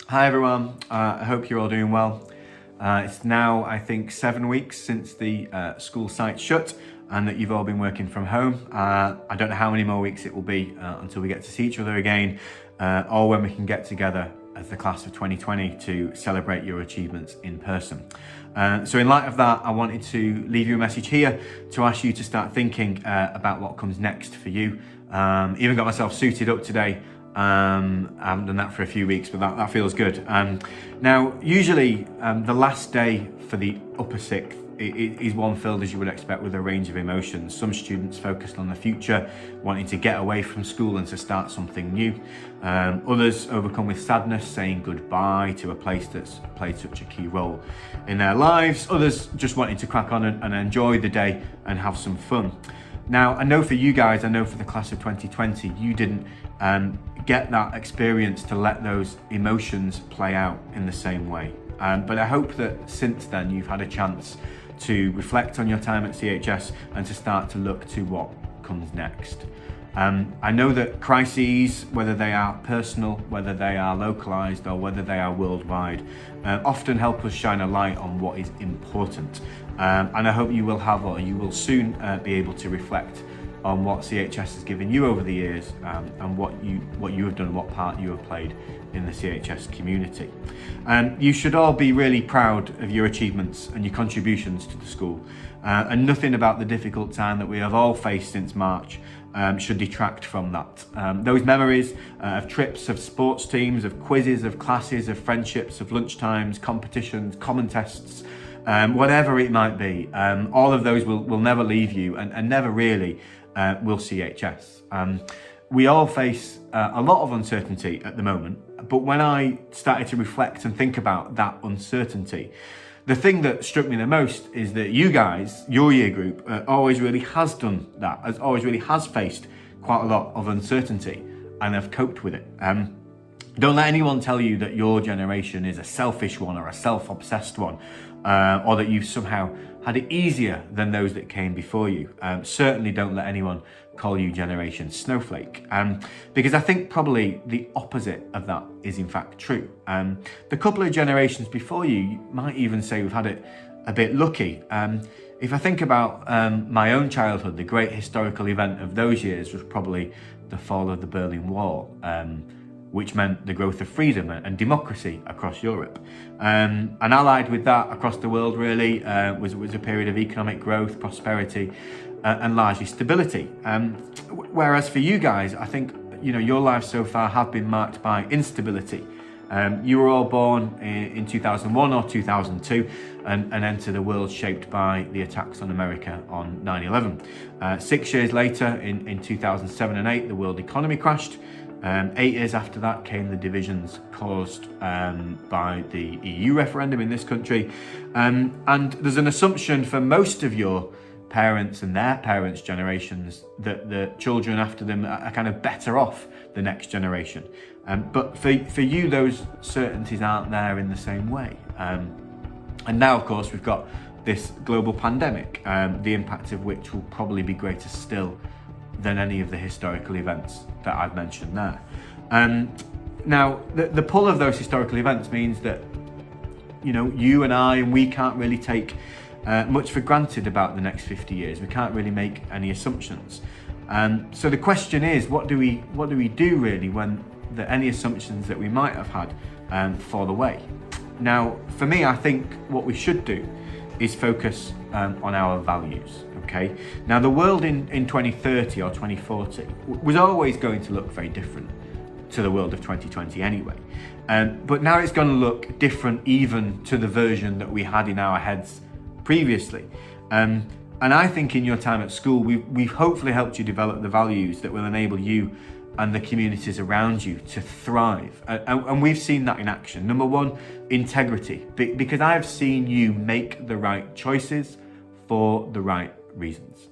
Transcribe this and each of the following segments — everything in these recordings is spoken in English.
Hi everyone, I hope you're all doing well. It's now, I think, 7 weeks since the school site shut and that you've all been working from home. I don't know how many more weeks it will be until we get to see each other again or when we can get together as the class of 2020 to celebrate your achievements in person. So in light of that, I wanted to leave you a message here to ask you to start thinking about what comes next for you. Even got myself suited up today. I haven't done that for a few weeks, but that feels good. Now, usually the last day for the upper sixth is one filled, as you would expect, with a range of emotions. Some students focused on the future, wanting to get away from school and to start something new. Others overcome with sadness, saying goodbye to a place that's played such a key role in their lives. Others just wanting to crack on and enjoy the day and have some fun. Now, I know for you guys, I know for the class of 2020, you didn't get that experience to let those emotions play out in the same way. But I hope that since then you've had a chance to reflect on your time at CHS and to start to look to what comes next. I know that crises, whether they are personal, whether they are localised or whether they are worldwide, often help us shine a light on what is important. And I hope you will have, or you will soon be able to reflect on what CHS has given you over the years and what you have done, what part you have played in the CHS community. You should all be really proud of your achievements and your contributions to the school, and nothing about the difficult time that we have all faced since March should detract from that. Those memories of trips, of sports teams, of quizzes, of classes, of friendships, of lunchtimes, competitions, common tests, whatever it might be, all of those will never leave you and never really will CHS. We all face a lot of uncertainty at the moment, but when I started to reflect and think about that uncertainty, the thing that struck me the most is that you guys, your year group, always really has done that, always really has faced quite a lot of uncertainty and have coped with it. Don't let anyone tell you that your generation is a selfish one or a self-obsessed one, or that you've somehow had it easier than those that came before you. Certainly don't let anyone call you Generation Snowflake, because I think probably the opposite of that is in fact true. The couple of generations before you might even say we've had it a bit lucky. If I think about my own childhood, the great historical event of those years was probably the fall of the Berlin Wall, which meant the growth of freedom and democracy across Europe. And allied with that across the world really was a period of economic growth, prosperity, and largely stability. Whereas for you guys, I think your lives so far have been marked by instability. You were all born in 2001 or 2002 and entered a world shaped by the attacks on America on 9/11. 6 years later, in 2007 and 8, the world economy crashed. 8 years after that came the divisions caused by the EU referendum in this country. And there's an assumption for most of your parents and their parents' generations that the children after them are kind of better off the next generation. But for you, those certainties aren't there in the same way. And now, of course, we've got this global pandemic, the impact of which will probably be greater still than any of the historical events that I've mentioned there. Now, the pull of those historical events means that, you and I, and we can't really take much for granted about the next 50 years. We can't really make any assumptions. So the question is, what do we do really when any assumptions that we might have had fall away? Now, for me, I think what we should do is focus on our values, okay? Now, the world in 2030 or 2040 was always going to look very different to the world of 2020 anyway. But now it's going to look different even to the version that we had in our heads previously. And I think in your time at school, we've hopefully helped you develop the values that will enable you and the communities around you to thrive. And we've seen that in action. Number one, integrity, because I've seen you make the right choices for the right reasons.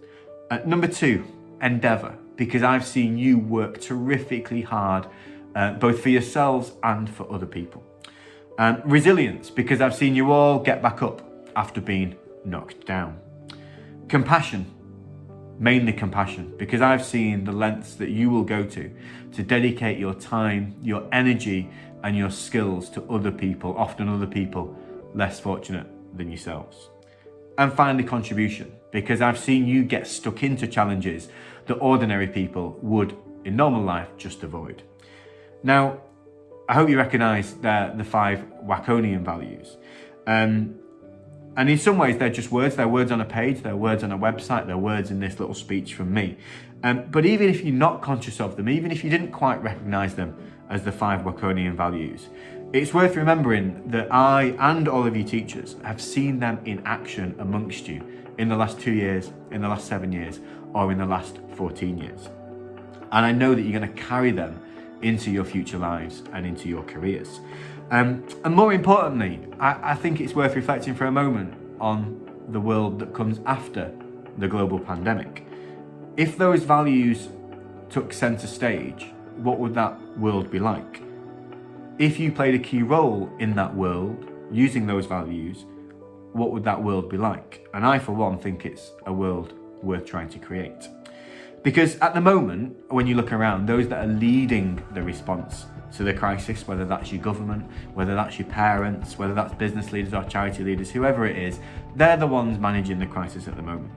Number two, endeavour, because I've seen you work terrifically hard, both for yourselves and for other people. Resilience, because I've seen you all get back up after being knocked down. Compassion, mainly compassion, because I've seen the lengths that you will go to dedicate your time, your energy, and your skills to other people, often other people less fortunate than yourselves. And finally, contribution, because I've seen you get stuck into challenges that ordinary people would, in normal life, just avoid. Now, I hope you recognise the 5 Waconian values. And in some ways, they're just words. They're words on a page, they're words on a website, they're words in this little speech from me. But even if you're not conscious of them, even if you didn't quite recognise them as the 5 Waconian values, it's worth remembering that I and all of you teachers have seen them in action amongst you in the last 2 years, in the last 7 years, or in the last 14 years. And I know that you're going to carry them into your future lives and into your careers. And more importantly, I think it's worth reflecting for a moment on the world that comes after the global pandemic. If those values took centre stage, what would that world be like? If you played a key role in that world, using those values, what would that world be like? And I, for one, think it's a world worth trying to create. Because at the moment, when you look around, those that are leading the response to the crisis, whether that's your government, whether that's your parents, whether that's business leaders or charity leaders, whoever it is, they're the ones managing the crisis at the moment.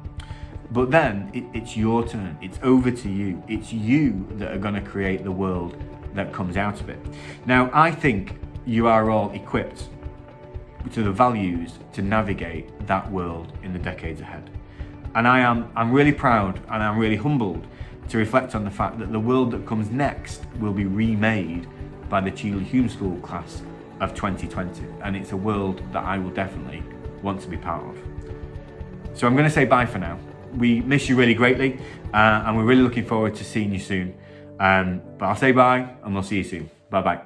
But then it's your turn, it's over to you. It's you that are going to create the world that comes out of it. Now, I think you are all equipped to the values to navigate that world in the decades ahead. And I'm really proud and I'm really humbled to reflect on the fact that the world that comes next will be remade by the Cheadle Hulme School class of 2020. And it's a world that I will definitely want to be part of. So I'm going to say bye for now. We miss you really greatly and we're really looking forward to seeing you soon. But I'll say bye and we'll see you soon. Bye bye.